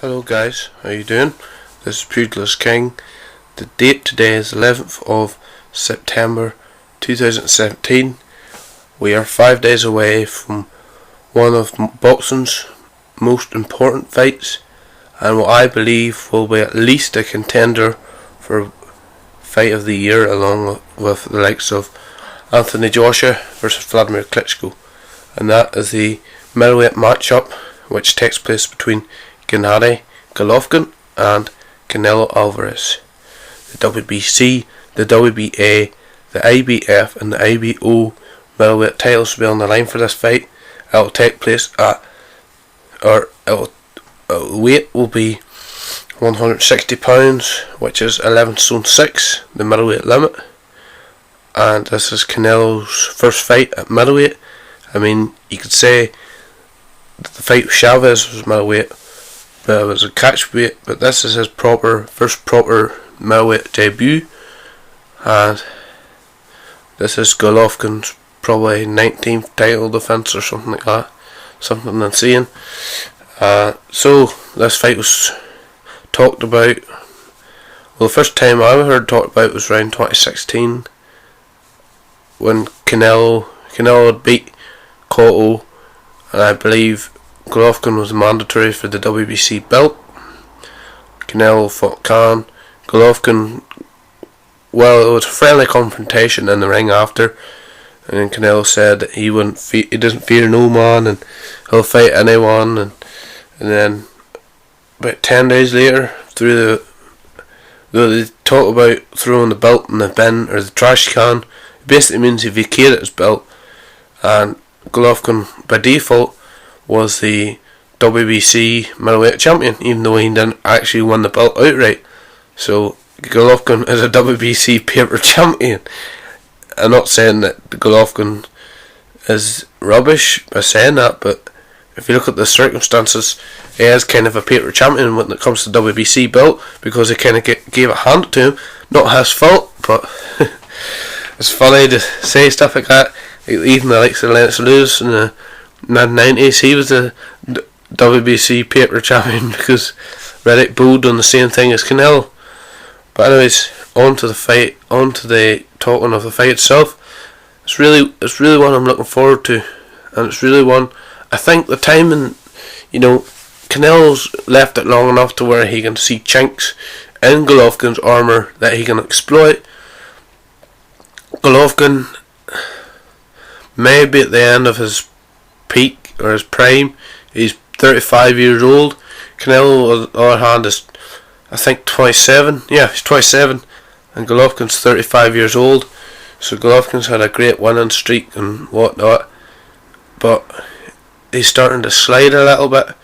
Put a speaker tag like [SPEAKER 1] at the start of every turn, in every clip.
[SPEAKER 1] Hello guys, how you doing? This is Pugilist King. The date today is 11th of September 2017. We are 5 days away from one of boxing's most important fights, and what I believe will be at least a contender for fight of the year, along with the likes of Anthony Joshua versus Vladimir Klitschko, and that is the middleweight matchup which takes place between Gennady Golovkin and Canelo Alvarez. The WBC, the WBA, the IBF and the IBO middleweight titles will be on the line for this fight. It will take place weight will be 160 pounds, which is 11 stone 6, the middleweight limit. And this is Canelo's first fight at middleweight. I mean, you could say that the fight with Chavez was middleweight, but it was a catch weight. But this is his first proper middleweight debut, and this is Golovkin's probably 19th title defence or something like that, something insane. So this fight was talked about. Well, the first time I ever heard talked about was around 2016, when Canelo had beat Cotto, and I believe Golovkin was mandatory for the WBC belt. Canelo fought Khan. Golovkin, well, it was a friendly confrontation in the ring after, and then Canelo said that he doesn't fear no man and he'll fight anyone, and then about 10 days later, they talk about throwing the belt in the bin or the trash can. It basically means he vacated his belt, and Golovkin by default was the WBC middleweight champion, even though he didn't actually win the belt outright. So Golovkin is a WBC paper champion. I'm not saying that Golovkin is rubbish by saying that, but if you look at the circumstances, he is kind of a paper champion when it comes to the WBC belt, because he kind of gave a hand to him. Not his fault, but it's funny to say stuff like that. Even the likes of Lennox Lewis in the mid-90s, he was the WBC paper champion because Riddick Bowe done the same thing as Canelo. But anyways, on to the fight, on to the talking of the fight itself. It's really one I'm looking forward to, and it's really one, I think the timing, Canelo's left it long enough to where he can see chinks in Golovkin's armour that he can exploit. Golovkin may be at the end of his peak or his prime. He's 35 years old. Canelo, on the other hand, is I think 27. Yeah, he's 27, and Golovkin's 35 years old. So Golovkin's had a great winning streak and whatnot, but he's starting to slide a little bit.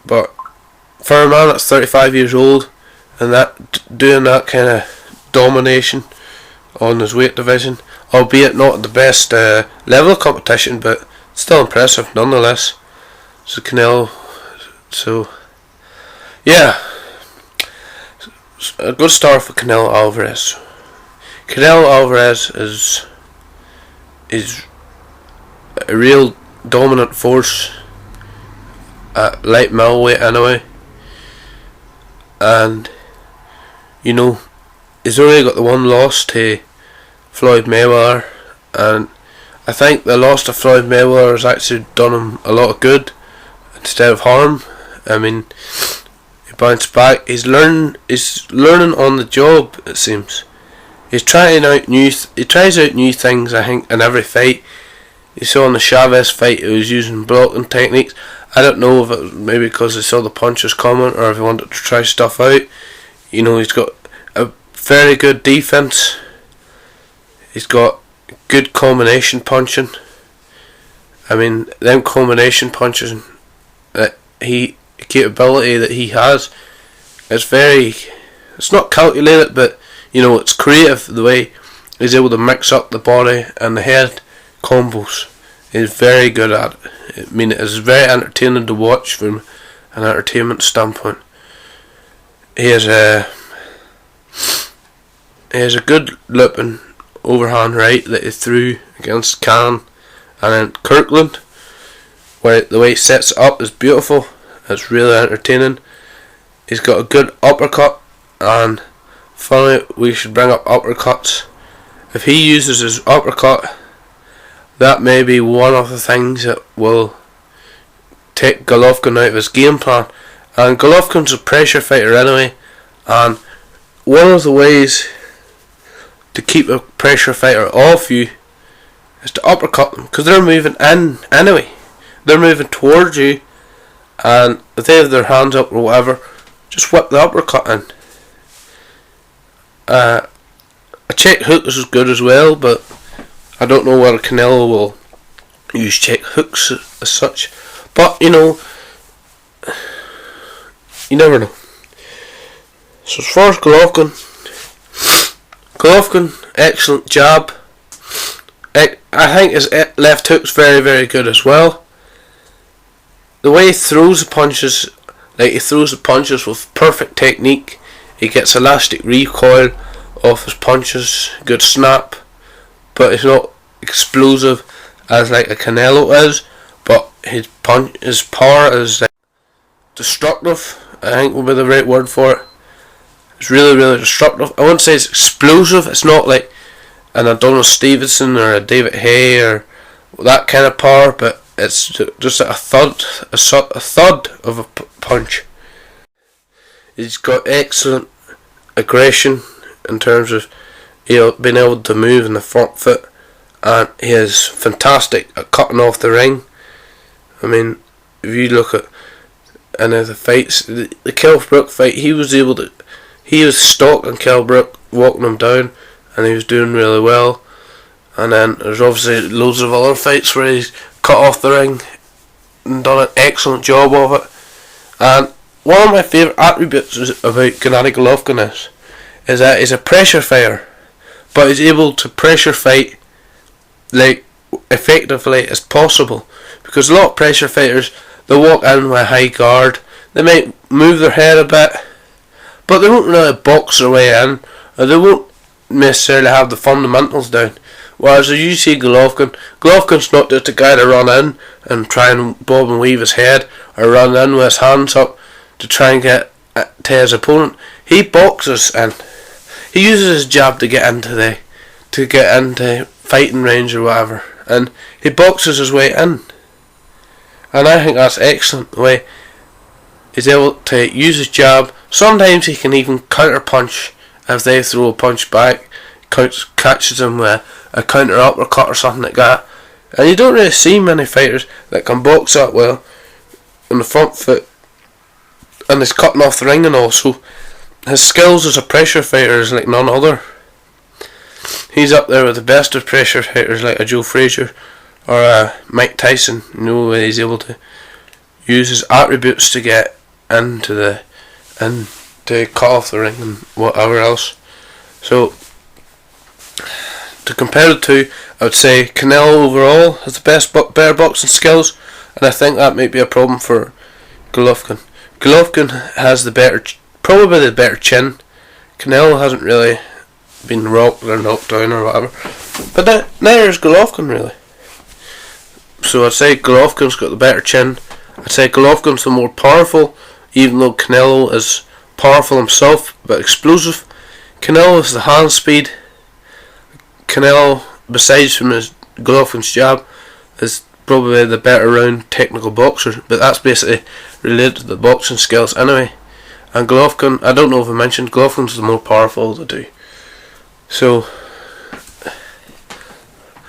[SPEAKER 1] But for a man that's 35 years old and doing that kind of domination on his weight division, albeit not the best level of competition, but still impressive nonetheless. So Canelo, yeah, a good start for Canelo Alvarez. Canelo Alvarez is a real dominant force at light middleweight anyway, and he's only got the one loss to Floyd Mayweather, and I think the loss to Floyd Mayweather has actually done him a lot of good instead of harm. I mean, he bounced back. He's learning on the job, it seems. He tries out new things, I think, in every fight. You saw in the Chavez fight he was using blocking techniques. I don't know if it was maybe because he saw the punches coming or if he wanted to try stuff out. He's got a very good defense. He's got good combination punching. I mean, them combination punches capability that he has, it's not calculated, but it's creative the way he's able to mix up the body and the head combos. He's very good at it. I mean, it's very entertaining to watch from an entertainment standpoint. He has a good looping overhand right that he threw against Khan and then Kirkland, where the way he sets it up is beautiful. It's really entertaining. He's got a good uppercut, and finally we should bring up uppercuts. If he uses his uppercut, that may be one of the things that will take Golovkin out of his game plan. And Golovkin's a pressure fighter anyway, and one of the ways to keep a pressure fighter off you is to uppercut them, because they're moving in anyway. They're moving towards you, and if they have their hands up or whatever, just whip the uppercut in. A check hook is good as well, but I don't know whether Canelo will use check hooks as such. But you know, you never know. So as far as Golovkin, excellent jab. I think his left hook's very, very good as well. The way he throws the punches, he throws the punches with perfect technique. He gets elastic recoil off his punches, good snap, but it's not explosive as like a Canelo is. But his power is destructive, I think would be the right word for it. It's really, really destructive. I wouldn't say it's explosive. It's not like an Adonis Stevenson or a David Hay or that kind of power, but it's just like a thud of a punch. He's got excellent aggression in terms of being able to move in the front foot, and he is fantastic at cutting off the ring. I mean, if you look at any of the fights, the Kell Brook fight, he was stalking Kell Brook, walking him down, and he was doing really well. And then there's obviously loads of other fights where he's cut off the ring and done an excellent job of it. And one of my favourite attributes about Gennady Golovkin is that he's a pressure fighter, but he's able to pressure fight like effectively as possible. Because a lot of pressure fighters, they walk in with a high guard, they might move their head a bit, but they won't really box their way in, or they won't necessarily have the fundamentals down. Whereas if you see Golovkin's not just a guy to run in and try and bob and weave his head, or run in with his hands up to try and get to his opponent. He boxes and he uses his jab to get into fighting range or whatever, and he boxes his way in. And I think that's excellent, the way he's able to use his jab. Sometimes he can even counter punch if they throw a punch back, catches him with a counter uppercut or something like that. And you don't really see many fighters that can box that well on the front foot, and he's cutting off the ring and all. So his skills as a pressure fighter is like none other. He's up there with the best of pressure fighters like a Joe Frazier or a Mike Tyson. You know, where he's able to use his attributes to get to cut off the ring and whatever else. So to compare the two, I would say Canelo overall has the better boxing skills, and I think that might be a problem for Golovkin. Golovkin has probably the better chin. Canelo hasn't really been rocked or knocked down or whatever, but neither is Golovkin really. So I'd say Golovkin's got the better chin. I'd say Golovkin's the more powerful, even though Canelo is powerful himself but explosive. Canelo has the hand speed. Canelo, besides from his Golovkin's jab, is probably the better round technical boxer, but that's basically related to the boxing skills anyway. And Golovkin, I don't know if I mentioned, Golovkin's the more powerful of the two. So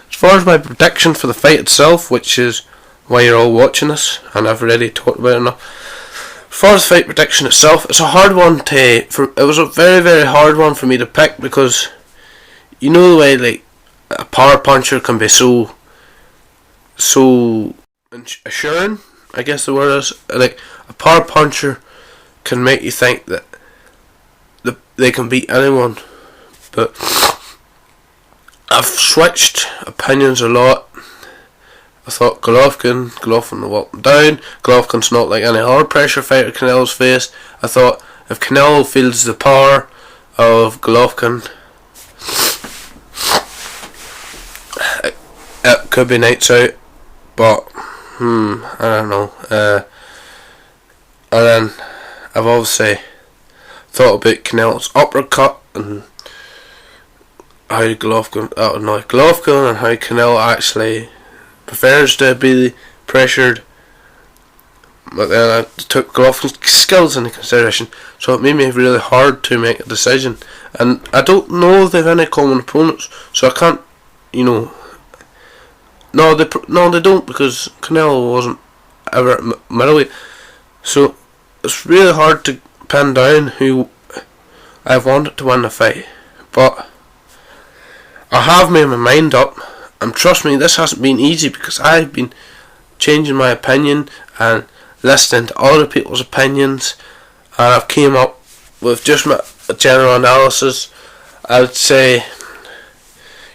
[SPEAKER 1] as far as my prediction for the fight itself, which is why you're all watching this, and I've already talked about it enough. As far as the fight prediction itself, it's a hard one it was a very, very hard one for me to pick, because you know the way like a power puncher can be so assuring, I guess the word is. Like a power puncher can make you think that they can beat anyone, but I've switched opinions a lot. I thought Golovkin will walk him down. Golovkin's not like any hard pressure fighter Canelo's faced. I thought if Canelo feels the power of Golovkin, it could be nights out. But I don't know. And then I've obviously thought about Canelo's uppercut and how Golovkin and how Canelo actually prefers to be pressured. But then I took Golovkin's skills into consideration, so it made me really hard to make a decision. And I don't know if they have any common opponents, so I can't, No, they don't, because Canelo wasn't ever at middleweight. So it's really hard to pin down who I wanted to win the fight. But I have made my mind up, and trust me, this hasn't been easy, because I've been changing my opinion and listening to other people's opinions, and I've came up with just my general analysis. I would say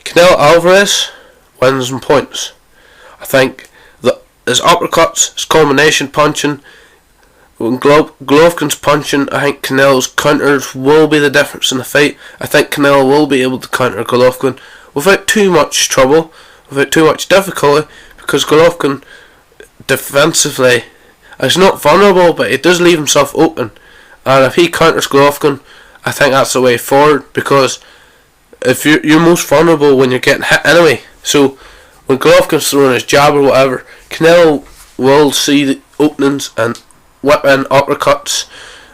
[SPEAKER 1] Canelo Alvarez wins in points. I think that his uppercuts, his combination punching, when Golovkin's punching, I think Canelo's counters will be the difference in the fight. I think Canelo will be able to counter Golovkin without too much trouble, without too much difficulty, because Golovkin defensively is not vulnerable, but he does leave himself open. And if he counters Golovkin, I think that's the way forward, because if you're most vulnerable when you're getting hit anyway. So when Golovkin's throwing his jab or whatever, Canelo will see the openings and whip in uppercuts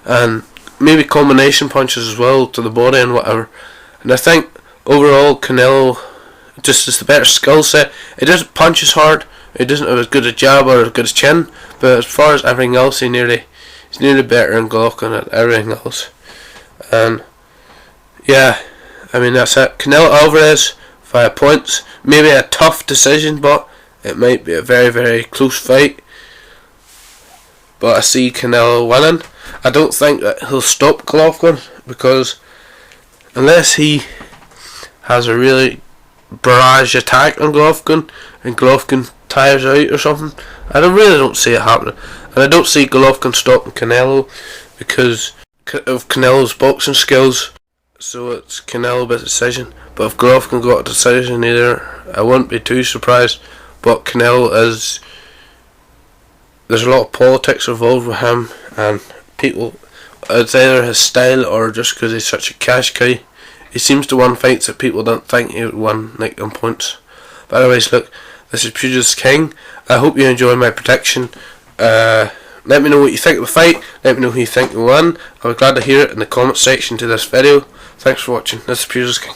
[SPEAKER 1] and maybe combination punches as well to the body and whatever. And I think overall Canelo just has the better skill set. He doesn't punch as hard, he doesn't have as good a jab or as good a chin, but as far as everything else, he's nearly better than Golovkin at everything else. And yeah, I mean, that's it. Canelo Alvarez via points. Maybe a tough decision, but it might be a very, very close fight. But I see Canelo winning. I don't think that he'll stop Golovkin, because unless he has a really barrage attack on Golovkin and Golovkin tires out or something, I really don't see it happening. And I don't see Golovkin stopping Canelo because of Canelo's boxing skills. So it's Canelo by decision. But if Golovkin got a decision either, I wouldn't be too surprised. But Canelo is... there's a lot of politics involved with him, and people, it's either his style or just because he's such a cash cow. He seems to win fights that people don't think he would win, like on points. But anyways, look, this is Pugilist King. I hope you enjoyed my prediction. Let me know what you think of the fight. Let me know who you think will win. I'll be glad to hear it in the comment section to this video. Thanks for watching. This is Pugilist King.